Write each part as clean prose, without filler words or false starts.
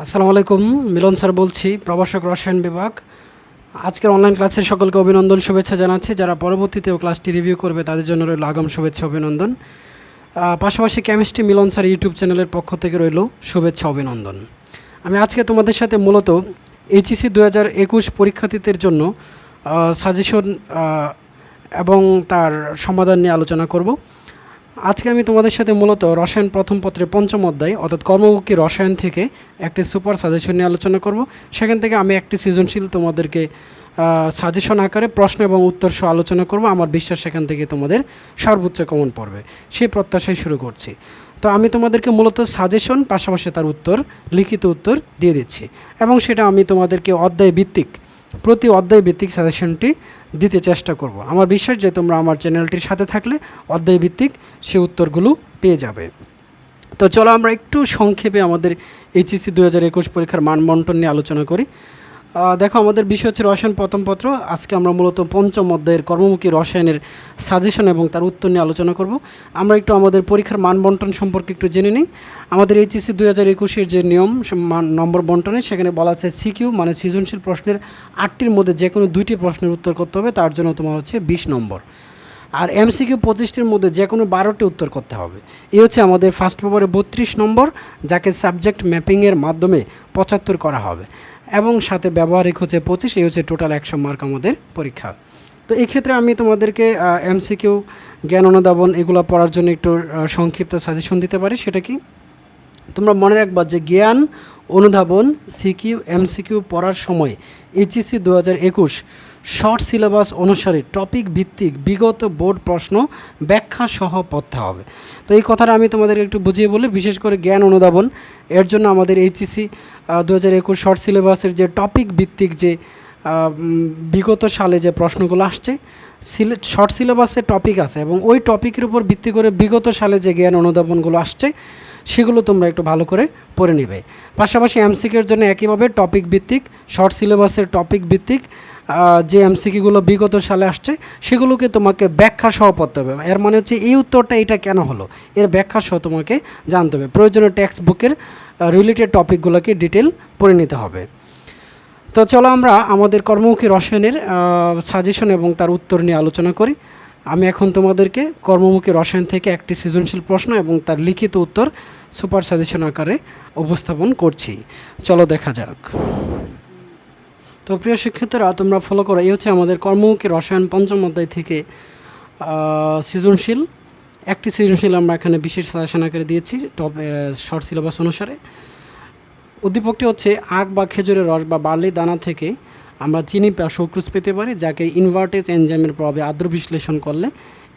আসসালামু আলাইকুম, মিলন স্যার বলছি, প্রভাষক রসায়ন বিভাগ। আজকের অনলাইন ক্লাসের সকলকে অভিনন্দন শুভেচ্ছা জানাচ্ছি। যারা পরবর্তীতেও ক্লাসটি রিভিউ করবে তাদের জন্য রইল আগাম শুভেচ্ছা অভিনন্দন। পাশাপাশি কেমিস্ট্রি মিলন স্যার ইউটিউব চ্যানেলের পক্ষ থেকে রইল শুভেচ্ছা অভিনন্দন। আমি আজকে তোমাদের সাথে মূলত এইচএসসি 2021 পরীক্ষার্থীদের জন্য সাজেশন এবং তার সমাধান নিয়ে আলোচনা করব। আজকে আমি তোমাদের সাথে মূলত রসায়ন প্রথম পত্রের পঞ্চম অধ্যায় অর্থাৎ কর্মমুখী রসায়ন থেকে একটি সুপার সাজেশন নিয়ে আলোচনা করব। সেখান থেকে আমি একটি সৃজনশীল তোমাদেরকে সাজেশন আকারে প্রশ্ন এবং উত্তর সহ আলোচনা করব। আমার বিশ্বাস সেখান থেকে তোমাদের সর্বোচ্চ কমন পড়বে, সেই প্রত্যাশায় শুরু করছি। তো আমি তোমাদেরকে মূলত সাজেশন পাশাপাশি তার উত্তর, লিখিত উত্তর দিয়ে দিচ্ছি এবং সেটা আমি তোমাদেরকে অধ্যায় ভিত্তিক, প্রতি অধ্যায় ভিত্তিক সাজেশনটি দিতে চেষ্টা করব। আমার বিশ্বাস যে তোমরা আমার চ্যানেলটির সাথে থাকলে অধ্যায় ভিত্তিক সে উত্তরগুলো পেয়ে যাবে। তো চলো আমরা একটু সংক্ষেপে আমাদের এইচএসসি 2021 পরীক্ষার মানবন্টন নিয়ে আলোচনা করি। দেখো, আমাদের বিষয় হচ্ছে রসায়ন প্রথম পত্র। আজকে আমরা মূলত পঞ্চম অধ্যায়ের কর্মমুখী রসায়নের সাজেশন এবং তার উত্তর নিয়ে আলোচনা করব। আমরা একটু আমাদের পরীক্ষার মান বন্টন সম্পর্কে একটু জেনে নিই। আমাদের এইচএসসি 2021 যে নিয়ম নম্বর বন্টনে, সেখানে বলা আছে সিকিউ মানে সৃজনশীল প্রশ্নের 8টির মধ্যে যে কোনো 2টি প্রশ্নের উত্তর করতে হবে, তার জন্য তোমার হচ্ছে 20 নম্বর। আর এমসিকিউ 25টির মধ্যে যে কোনো 12টি উত্তর করতে হবে। এই হচ্ছে আমাদের ফার্স্ট পেপারে 32 নম্বর, যাকে সাবজেক্ট ম্যাপিংয়ের মাধ্যমে 75 করা হবে এবং সাথে ব্যবহারিক হচ্ছে 25। এই হচ্ছে টোটাল 100 মার্ক আমাদের পরীক্ষা। তো এই ক্ষেত্রে আমি তোমাদেরকে এমসিকিউ, জ্ঞান অনুধাবন এগুলো পড়ার জন্য একটু সংক্ষিপ্ত সাজেশন দিতে পারি। সেটা কি, তোমরা মনে রাখবা যে জ্ঞান অনুধাবন, সিকিউ, এমসিকিউ পড়ার সময় এইচএসসি 2021 শর্ট সিলেবাস অনুসারে টপিক ভিত্তিক বিগত বোর্ড প্রশ্ন ব্যাখ্যা সহ পড়তে হবে। তো এই কথাটা আমি তোমাদের একটু বুঝিয়ে বলি। বিশেষ করে জ্ঞান অনুধাবন, এর জন্য আমাদের এইচএসসি 2021 শর্ট সিলেবাসের যে টপিক ভিত্তিক যে বিগত সালে যে প্রশ্নগুলো আসছে, শর্ট সিলেবাসে টপিক আছে এবং ওই টপিকের উপর ভিত্তি করে বিগত সালে যে জ্ঞান অনুধাবনগুলো আসছে সেগুলো তোমরা একটু ভালো করে পড়ে নেবে। পাশাপাশি এমসিকিউর জন্য একইভাবে টপিক ভিত্তিক, শর্ট সিলেবাসের টপিক ভিত্তিক যে এমসিকিউগুলো বিগত সালে আসছে সেগুলোকে তোমাকে ব্যাখ্যা সহ পড়তে হবে। এর মানে হচ্ছে এই উত্তরটা এটা কেন হলো, এর ব্যাখ্যা সহ তোমাকে জানতে হবে। প্রয়োজনীয় টেক্সট বুকের রিলেটেড টপিকগুলোকে ডিটেল পড়ে নিতে হবে। তো চলো আমরা আমাদের কর্মমুখী রসায়নের সাজেশন এবং তার উত্তর নিয়ে আলোচনা করি। আমি এখন তোমাদেরকে কর্মমুখী রসায়ন থেকে একটি সৃজনশীল প্রশ্ন এবং তার লিখিত উত্তর সুপার সাজেশন আকারে উপস্থাপন করছি। চলো দেখা যাক। তো প্রিয় শিক্ষার্থীরা, তোমরা ফলো করো। এই হচ্ছে আমাদের কর্মমুখী রসায়ন পঞ্চম অধ্যায় থেকে সৃজনশীল একটি সৃজনশীল আমরা এখানে বিশেষ সাজেশন আকারে দিয়েছি শর্ট সিলেবাস অনুসারে। উদ্দীপকটি হচ্ছে আখ বা খেজুরের রস বা বার্লি দানা থেকে আমরা চিনি বা সুক্রোজ পেতে পারি, যাকে ইনভার্টেজ এনজাইমের প্রভাবে আদ্র বিশ্লেষণ করলে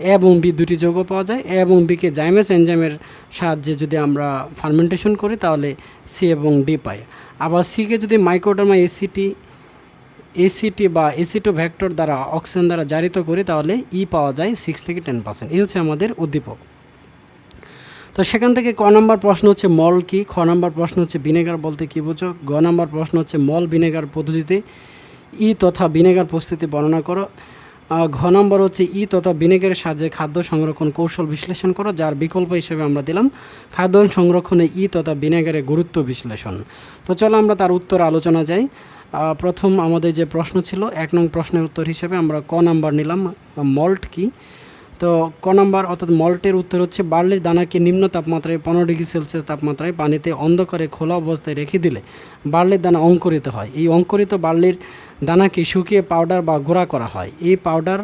এ এবং বি দুটি যৌগ পাওয়া যায়। এ এবং বিকে জাইমেস এনজাইমের সাহায্যে যদি আমরা ফার্মেন্টেশন করি তাহলে সি এবং ডি পাই। আবার সিকে যদি মাইক্রোডার্মা এসিটি বা এসিটো ভেক্টর দ্বারা অক্সিজেন দ্বারা জারিত করি তাহলে ই পাওয়া যায় 6 থেকে 10%। এই হচ্ছে আমাদের উদ্দীপক। তো সেখান থেকে ক নম্বর প্রশ্ন হচ্ছে মল কি, খ নম্বর প্রশ্ন হচ্ছে ভিনেগার বলতে কী বোঝো, গ নম্বর প্রশ্ন হচ্ছে মল ভিনেগার পদ্ধতিতে ই তথা ভিনেগার প্রস্তুতি বর্ণনা করো, ঘ নম্বর হচ্ছে ই তথা ভিনেগারের সাহায্যে খাদ্য সংরক্ষণ কৌশল বিশ্লেষণ করো, যার বিকল্প হিসেবে আমরা দিলাম খাদ্য সংরক্ষণে ই তথা ভিনেগারের গুরুত্ব বিশ্লেষণ। তো চলো আমরা তার উত্তর আলোচনা যাই। প্রথম আমাদের যে প্রশ্ন ছিল 1 নং প্রশ্নের উত্তর হিসেবে আমরা ক নাম্বার নিলাম, মল্ট কি। তো ক নাম্বার অর্থাৎ মল্টের উত্তর হচ্ছে বার্লির দানাকে নিম্ন তাপমাত্রায় 15 ডিগ্রি সেলসিয়াস তাপমাত্রায় পানিতে অন্ধকারে খোলা অবস্থায় রেখে দিলে বার্লির দানা অঙ্কুরিত হয়। এই অঙ্কুরিত বার্লির দানাকে শুকিয়ে পাউডার বা গুঁড়া করা হয়। এই পাউডার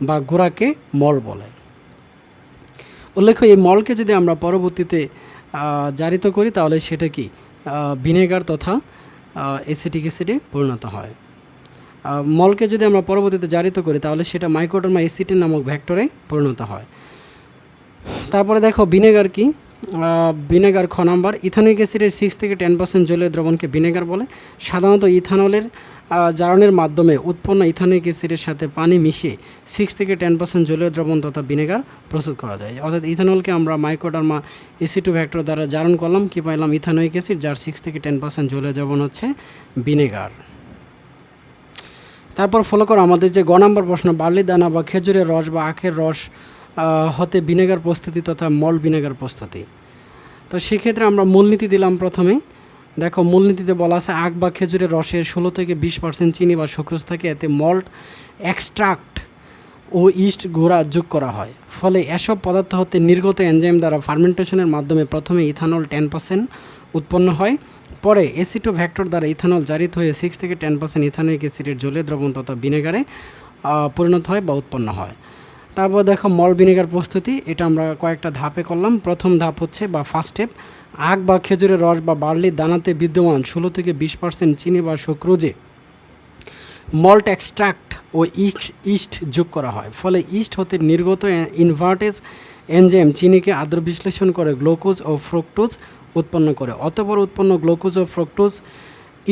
বা গুঁড়াকে মল বলে। উল্লেখ্য, এই মলকে যদি আমরা পরবর্তীতে জারিত করি তাহলে সেটা কি ভিনেগার তথা অ্যাসিটিক অ্যাসিডে পরিণত হয়। মলকে যদি আমরা পরবর্তীতে জারিত করি তাহলে সেটা মাইক্রোডার্মা এসিটিন নামক ভেক্টরে পরিণত হয়। তারপরে দেখো ভিনেগার কি। ভিনেগার খ নাম্বার, ইথানিক অ্যাসিডের 6 থেকে 10% জলীয় দ্রবণকে ভিনেগার বলে। সাধারণত ইথানলের জারণের মাধ্যমে উৎপন্ন ইথানিক অ্যাসিডের সাথে পানি মিশিয়ে 6 থেকে 10% জলীয় দ্রবণ তথা ভিনেগার প্রস্তুত করা যায়। অর্থাৎ ইথানলকে আমরা মাইক্রোডার্মা এসিটো ভেক্টর দ্বারা জারণ করলাম, কি পাইলাম ইথানোয়িক অ্যাসিড, যার 6 থেকে 10% জলীয় দ্রবণ হচ্ছে ভিনেগার। তারপর ফলো করো আমাদের যে গ নম্বর প্রশ্ন, বার্লি দানা বা খেজুরের রস বা আখের রস হতে ভিনেগার প্রস্তুতি তথা মল ভিনেগার প্রস্তুতি। তো সেক্ষেত্রে আমরা মূলনীতি দিলাম প্রথমে দেখো মূলনীতিতে বলা আছে আখ বা খেজুরের রসে 16 থেকে 20% চিনি বা সুক্রোজ থাকে, এতে মল্ট এক্সট্রাক্ট ও ইস্ট গুঁড়া যোগ করা হয়। ফলে এসব পদার্থ হতে নির্গত এনজাইম দ্বারা ফার্মেন্টেশনের মাধ্যমে প্রথমে ইথানল 10% উৎপন্ন হয়, পরে এসিটোভ্যাক্টর দ্বারা ইথানল জারিত হয়ে 6 থেকে 10% ইথানোয়িক অ্যাসিডের জলীয় দ্রবণ তথা ভিনেগারে পরিণত হয় বা উৎপন্ন হয়। তারপর দেখো মল্ট ভিনেগার প্রস্তুতি, এটা আমরা কয়েকটা ধাপে করলাম। প্রথম ধাপ হচ্ছে বা ফার্স্ট স্টেপ, আখ বা খেজুরের রস বা বার্লির দানাতে বিদ্যমান 16 থেকে 20% চিনি বা সুক্রোজে মল্ট এক্সট্রাক্ট ও ইস্ট যোগ করা হয়। ফলে ইস্ট হতে নির্গত ইনভার্টেজ এনজাইম চিনিকে আদ্র বিশ্লেষণ করে গ্লুকোজ ও ফ্রুক্টোজ উৎপন্ন করে। অতঃপর উৎপন্ন গ্লুকোজ ও ফ্রুক্টোজ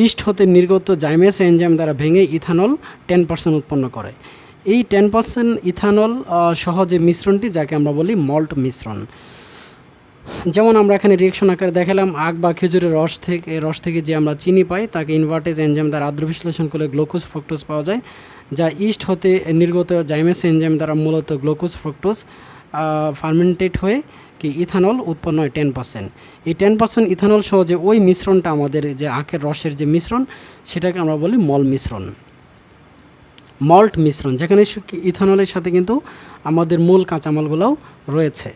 ইস্ট হতে নির্গত জাইমেস এনজাইম দ্বারা ভেঙে ইথানল 10% উৎপন্ন করে। এই 10% ইথানল সহ যে মিশ্রণটি, যাকে আমরা বলি মল্ট মিশ্রণ। যেমন আমরা এখানে রিয়েকশন আকারে দেখালাম, আখ বা খেজুরের রস থেকে যে আমরা চিনি পাই তাকে ইনভার্টেজ এনজাইম দ্বারা আদ্র বিশ্লেষণ করে গ্লুকোজ ফ্রুক্টোজ পাওয়া যায়, যা ইস্ট হতে নির্গত জাইমেস এনজাইম দ্বারা মূলত গ্লুকোজ ফ্রুক্টোজ ফার্মেন্টেড হয়ে কি ইথানল উৎপন্ন হয় 10%। এই 10% ইথানল সহ যে ওই মিশ্রণটা আমাদের যে আখের রসের যে মিশ্রণ, সেটাকে আমরা বলি মল্ট মিশ্রণ, যেখানে ইথানলের সাথে কিন্তু আমাদের মূল কাঁচামালগুলোও রয়েছে।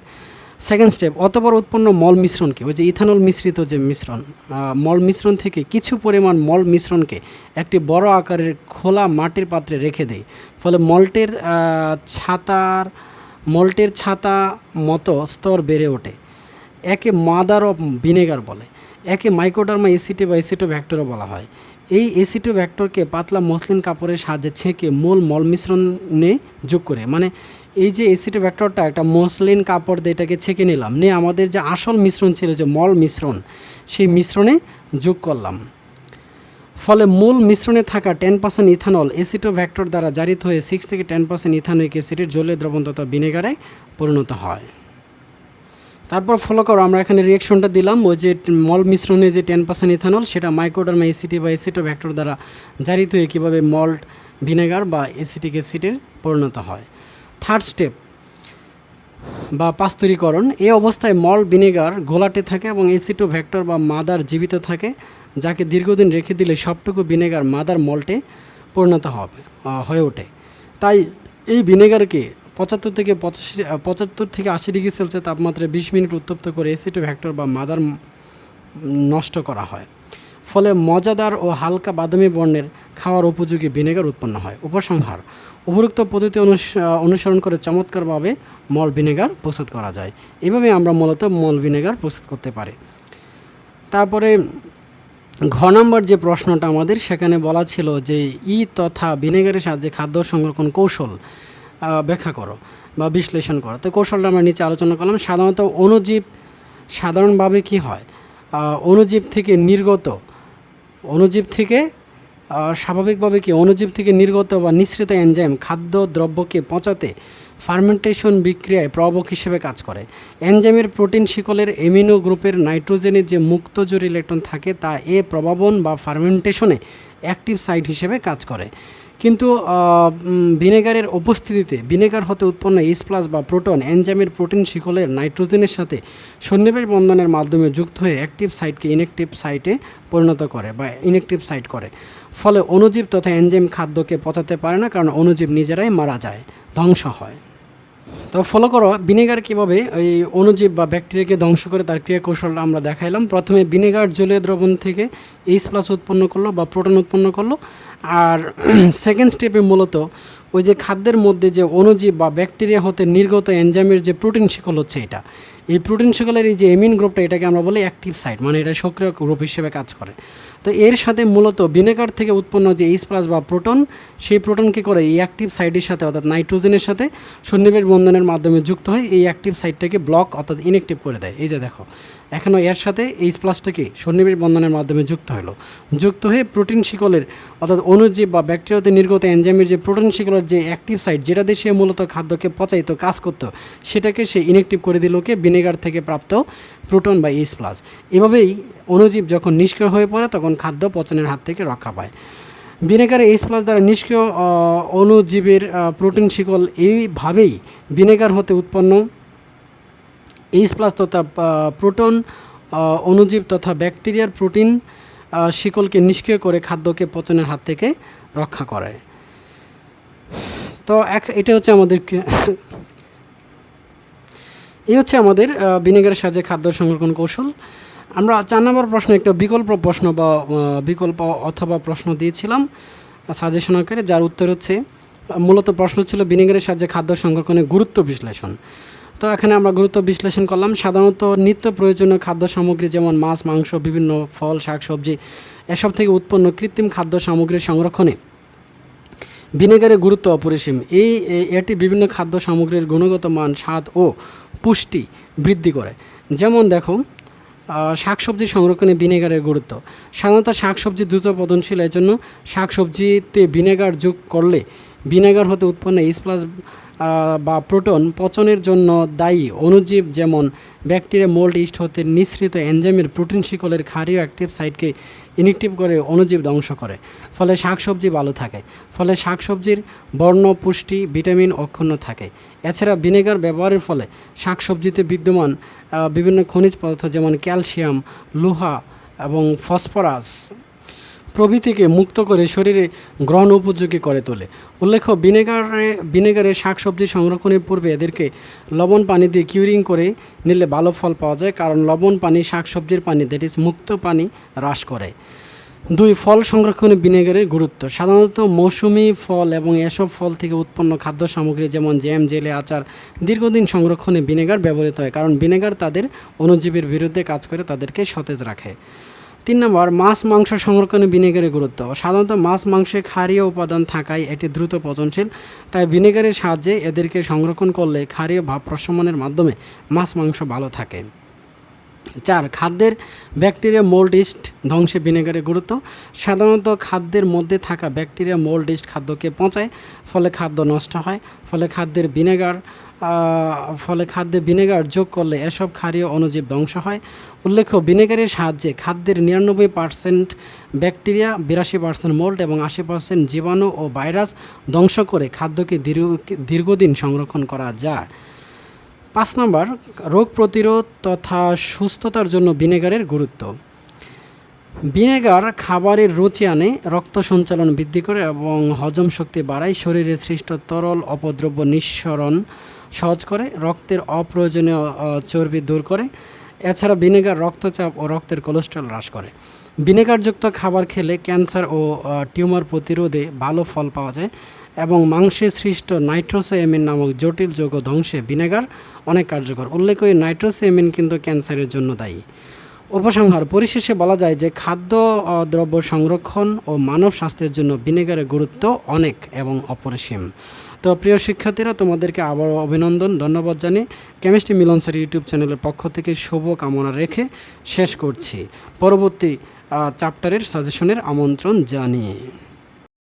সেকেন্ড স্টেপ, অতঃপর উৎপন্ন মল মিশ্রণকে, ওই যে ইথানল মিশ্রিত যে মিশ্রণ, মল মিশ্রণ থেকে কিছু পরিমাণ মল মিশ্রণকে একটি বড় আকারের খোলা মাটির পাত্রে রেখে দেয়। ফলে মল্টের ছাতা মতো স্তর বেড়ে ওঠে। একে মাদার অফ ভিনেগার বলে, একে মাইক্রোডার্মা এসিটি বা এসিটোভ্যাক্টরও বলা হয়। এই এসিটোভ্যাক্টরকে পাতলা মসলিন কাপড়ের সাহায্যে ছেঁকে মূল মল মিশ্রণে যোগ করে, মানে এই যে এসিটোভ্যাক্টরটা একটা মসলিন কাপড় দিয়ে এটাকে ছেঁকে নিলাম, নিয়ে আমাদের যে আসল মিশ্রণ ছিল যে মল মিশ্রণ, সেই মিশ্রণে যোগ করলাম। ফলে মূল মিশ্রণে থাকা 10% ইথানল এসিটোভ্যাক্টর দ্বারা জারিত হয়ে 6 থেকে 10% ইথানোয়িক অ্যাসিডের জলীয় দ্রবণ তথা ভিনেগারে পরিণত হয়। তারপর ফলো করো, আমরা এখানে রিয়েকশনটা দিলাম, ওই যে মল মিশ্রণে যে 10% ইথানল, সেটা মাইক্রোডার্মা এসিটি বা এসিটোভ্যাক্টর দ্বারা জারিত হয়ে কীভাবে মল্ট ভিনেগার বা এসিটিক অ্যাসিডে পরিণত হয়। থার্ড স্টেপ বা পাস্তুরীকরণ, এই অবস্থায় মল্ট ভিনেগার ঘোলাটে থাকে এবং এসিটোভ্যাক্টর বা মাদার জীবিত থাকে, যাকে দীর্ঘদিন রেখে দিলে সবটুকু ভিনেগার মাদার মল্টে পরিণত হয়ে ওঠে। তাই এই ভিনেগারকে 75 থেকে 80 ডিগ্রি সেলসিয়াস তাপমাত্রায় 20 মিনিট উত্তপ্ত করে এসিটোভ্যাক্টর বা মাদার নষ্ট করা হয়। ফলে মজাদার ও হালকা বাদামি বর্ণের খাওয়ার উপযোগী ভিনেগার উৎপন্ন হয়। উপসংহার, উপরোক্ত পদ্ধতি অনুসরণ করে চমৎকারভাবে মল ভিনেগার প্রস্তুত করা যায়। এভাবে আমরা মূলত মল ভিনেগার প্রস্তুত করতে পারি। তারপরে ঘ নম্বর যে প্রশ্নটা আমাদের, সেখানে বলা ছিল যে তথা ভিনেগারের সাহায্যে খাদ্য সংরক্ষণ কৌশল ব্যাখ্যা করো বা বিশ্লেষণ করো। তো কৌশলটা আমরা নিচে আলোচনা করলাম। সাধারণভাবে কি হয়, অণুজীব থেকে নির্গত বা নিঃসৃত এনজাইম খাদ্য দ্রব্যকে পচাতে ফার্মেন্টেশন বিক্রিয়ায় প্রভাবক হিসেবে কাজ করে। এনজাইমের প্রোটিন শিকলের অ্যামিনো গ্রুপের নাইট্রোজেনের যে মুক্ত জোড় ইলেকট্রন থাকে তা প্রভাবন বা ফার্মেন্টেশনে অ্যাক্টিভ সাইট হিসেবে কাজ করে। কিন্তু ভিনেগারের উপস্থিতিতে ভিনেগার হতে উৎপন্ন H+ বা প্রোটন এনজাইমের প্রোটিন শিকলের নাইট্রোজেনের সাথে সন্নিবেশ বন্ধনের মাধ্যমে যুক্ত হয়ে অ্যাক্টিভ সাইটকে ইনঅ্যাক্টিভ সাইটে পরিণত করে বা ইনঅ্যাক্টিভ সাইট করে। ফলে অণুজীব তথা এনজাইম খাদ্যকে পচাতে পারে না, কারণ অণুজীব নিজেরাই মারা যায়, ধ্বংস হয়। তো ফলো করো, ভিনেগার কীভাবে এই অণুজীব বা ব্যাকটেরিয়াকে ধ্বংস করে তার ক্রিয়া কৌশলটা আমরা দেখাইলাম। প্রথমে ভিনেগার জলীয় দ্রবণ থেকে H+ উৎপন্ন করলো বা প্রোটন উৎপন্ন করলো। আর সেকেন্ড স্টেপে মূলত ওই যে খাদ্যের মধ্যে যে অণুজীব বা ব্যাকটেরিয়া হতে নির্গত এনজাইমের যে প্রোটিন শিকল হচ্ছে, এই প্রোটিন শিকলের এই যে এমিন গ্রুপটা, এটাকে আমরা বলি অ্যাক্টিভ সাইট, মানে এটা সক্রিয় গ্রুপ হিসেবে কাজ করে। তো এর সাথে মূলত ভিনেগার থেকে উৎপন্ন যে H+ বা প্রোটন, সেই প্রোটনকে করে এই অ্যাক্টিভ সাইটের সাথে অর্থাৎ নাইট্রোজেনের সাথে সন্নিবেশ বন্ধনের মাধ্যমে যুক্ত হয়ে এই অ্যাক্টিভ সাইটটাকে ব্লক অর্থাৎ ইনঅ্যাক্টিভ করে দেয়। এই যে দেখো, এখনও এর সাথে H+টাকে সন্নিবেশ বন্ধনের মাধ্যমে যুক্ত হয়ে প্রোটিন শিকলের অর্থাৎ অণুজীব বা ব্যাকটেরিয়াতে নির্গত এনজাইমের যে প্রোটিন শিকলের যে অ্যাক্টিভ সাইট, যেটা দিয়ে সে মূলত খাদ্যকে পচাইতো, কাজ করতো, সেটাকে সে ইনঅ্যাক্টিভ করে দিল ভিনেগার থেকে প্রাপ্ত প্রোটন বা H+। এভাবেই অণুজীব যখন নিষ্ক্রিয় হয়ে পড়ে তখন খাদ্য পচনের হাত থেকে রক্ষা পায়। ভিনেগারে H+ দ্বারা নিষ্ক্রিয় অণুজীবের প্রোটিন শিকল এইভাবেই ভিনেগার হতে উৎপন্ন H+ তথা প্রোটন অণুজীব তথা ব্যাকটেরিয়ার প্রোটিন শিকলকে নিষ্ক্রিয় করে খাদ্যকে পচনের হাত থেকে রক্ষা করে। তো এটা হচ্ছে আমাদের এই হচ্ছে আমাদের ভিনেগারের সাহায্যে খাদ্য সংরক্ষণ কৌশল। আমরা 4 নম্বর প্রশ্ন একটা বিকল্প প্রশ্ন বা বিকল্প অথবা প্রশ্ন দিয়েছিলাম সাজেশন আকারে, যার উত্তর হচ্ছে মূলত প্রশ্ন ছিল ভিনেগারের সাহায্যে খাদ্য সংরক্ষণের গুরুত্ব বিশ্লেষণ। তো এখানে আমরা গুরুত্ব বিশ্লেষণ করলাম। সাধারণত নিত্য প্রয়োজনীয় খাদ্য সামগ্রী যেমন মাছ, মাংস, বিভিন্ন ফল, শাকসবজি এসব থেকে উৎপন্ন কৃত্রিম খাদ্য সামগ্রীর সংরক্ষণে ভিনেগারের গুরুত্ব অপরিসীম। এটি বিভিন্ন খাদ্য সামগ্রীর গুণগত মান, স্বাদ ও পুষ্টি বৃদ্ধি করে। যেমন দেখো, শাকসবজি সংরক্ষণে ভিনেগারের গুরুত্ব। সাধারণত শাকসবজি দ্রুত পচনশীল, এর জন্য শাকসবজিতে ভিনেগার যোগ করলে ভিনেগার হতে উৎপন্ন H+ বা প্রোটন পচনের জন্য দায়ী অণুজীব যেমন ব্যাকটেরিয়া, মোল্ড, ইস্ট হতে নিঃসৃত এনজাইমের প্রোটিন শিকলের ক্ষারীয় অ্যাক্টিভ সাইটকে ইনঅ্যাক্টিভ করে অণুজীব ধ্বংস করে। ফলে শাকসবজি ভালো থাকে। ফলে শাকসবজির বর্ণ, পুষ্টি, ভিটামিন অক্ষুণ্ণ থাকে। এছাড়া ভিনেগার ব্যবহারের ফলে শাকসবজিতে বিদ্যমান বিভিন্ন খনিজ পদার্থ যেমন ক্যালসিয়াম, লোহা এবং ফসফরাস প্রভৃতিকে মুক্ত করে শরীরে গ্রহণ উপযোগী করে তোলে। উল্লেখ্য, ভিনেগারে শাকসবজি সংরক্ষণের পূর্বে এদেরকে লবণ পানি দিয়ে কিউরিং করে নিলে ভালো ফল পাওয়া যায়, কারণ লবণ পানি শাকসবজির পানি দ্যাট ইজ মুক্ত পানি হ্রাস করে। 2. ফল সংরক্ষণে ভিনেগারের গুরুত্ব। সাধারণত মৌসুমি ফল এবং এসব ফল থেকে উৎপন্ন খাদ্য সামগ্রী যেমন জ্যাম, জেলি, আচার দীর্ঘদিন সংরক্ষণে ভিনেগার ব্যবহৃত হয়, কারণ ভিনেগার তাদের অণুজীবের বিরুদ্ধে কাজ করে তাদেরকে সতেজ রাখে। 3 নম্বর, মাছ, মাংস সংরক্ষণে ভিনেগারের গুরুত্ব। সাধারণত মাছ, মাংসে ক্ষারীয় উপাদান থাকায় এটি দ্রুত পচনশীল, তাই ভিনেগারের সাহায্যে এদেরকে সংরক্ষণ করলে ক্ষারীয় ভাব প্রশমনের মাধ্যমে মাছ, মাংস ভালো থাকে। 4. খাদ্যের ব্যাকটেরিয়া, মোল্ড, ইস্ট ধ্বংসে ভিনেগারের গুরুত্ব। সাধারণত খাদ্যের মধ্যে থাকা ব্যাকটেরিয়া, মোল্ড, ইস্ট খাদ্যকে পচায়, ফলে খাদ্য নষ্ট হয়। ফলে খাদ্যে ভিনেগার যোগ করলে এসব ক্ষারীয় অণুজীব ধ্বংস হয়। উল্লেখ্য, ভিনেগারের সাহায্যে খাদ্যের 99% ব্যাকটেরিয়া, 82% মোল্ড এবং 80% জীবাণু ও ভাইরাস ধ্বংস করে খাদ্যকে দীর্ঘদিন সংরক্ষণ করা যায়। 5 নম্বর, রোগ প্রতিরোধ তথা সুস্থতার জন্য ভিনেগারের গুরুত্ব। ভিনেগার খাবারের রুচি আনে, রক্ত সঞ্চালন বৃদ্ধি করে এবং হজম শক্তি বাড়ায়, শরীরে সৃষ্ট তরল অপদ্রব্য নিঃসরণ সহজ করে, রক্তের অপ্রয়োজনীয় চর্বি দূর করে। এছাড়া ভিনেগার রক্তচাপ ও রক্তের কোলেস্টেরল হ্রাস করে। ভিনেগারযুক্ত খাবার খেলে ক্যান্সার ও টিউমার প্রতিরোধে ভালো ফল পাওয়া যায় এবং মাংসে সৃষ্ট নাইট্রোসামিন নামক জটিল যৌগ ধ্বংসে ভিনেগার অনেক কার্যকর। উল্লেখ্য, এই নাইট্রোসামিন কিন্তু ক্যান্সারের জন্য দায়ী। উপসংহার, পরিশেষে বলা যায় যে খাদ্য দ্রব্য সংরক্ষণ ও মানব স্বাস্থ্যের জন্য ভিনেগারের গুরুত্ব অনেক এবং অপরিসীম। তো প্রিয় শিক্ষার্থীরা, তোমাদেরকে আবারও অভিনন্দন, ধন্যবাদ জানিয়ে কেমিস্ট্রি মিলন স্যার ইউটিউব চ্যানেলের পক্ষ থেকে শুভ কামনা রেখে শেষ করছি। পরবর্তী চ্যাপ্টারের সাজেশনের আমন্ত্রণ জানিয়ে